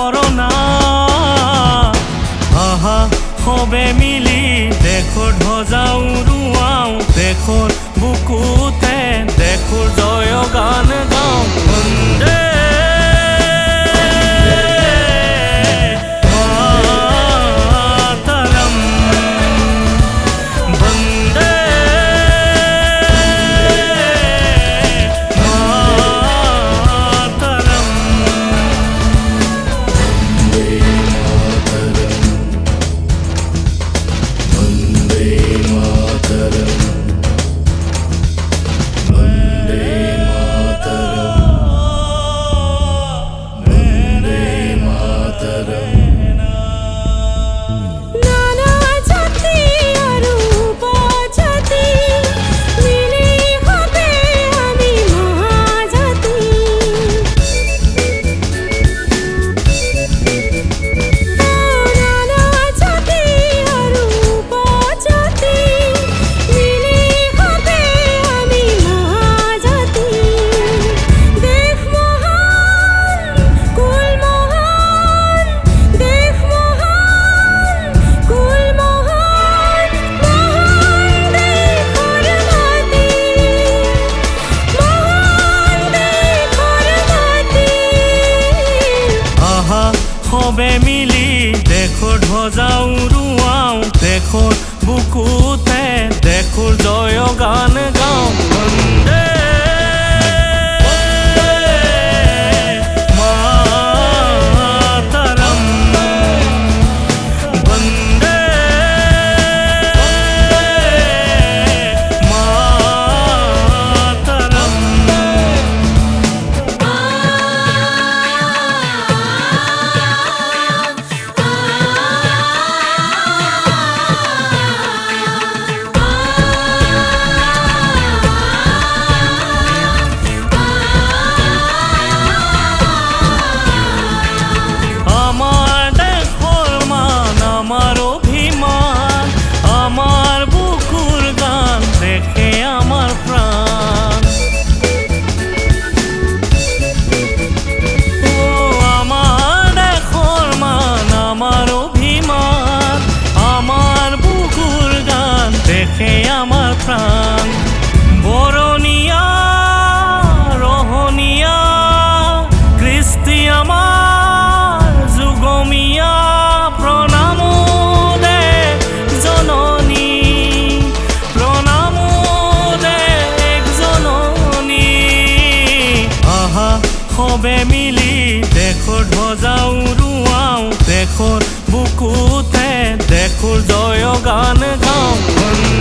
corona আহা সবে মিলি দেশৰ ধ্বজা উৰুৱাও দেশৰ বুকুতে দেশৰ জয় গান গাওঁ বন্দে সবে মিলি দেশৰ ধ্বজা উৰুৱাও দেশৰ বুকুতে দেশৰ জয় গান গাওঁ বন্দে আমার প্রাণ বরণিয়া রহনিয়া কৃষ্টি আমার যুগমিয়া প্রণাম দে জননী প্রণাম দে এক জননী আহা সবে মিলি দেশৰ ধ্বজা উৰুৱাও দেশৰ বুকুতে দেশৰ জয় গান গাওঁ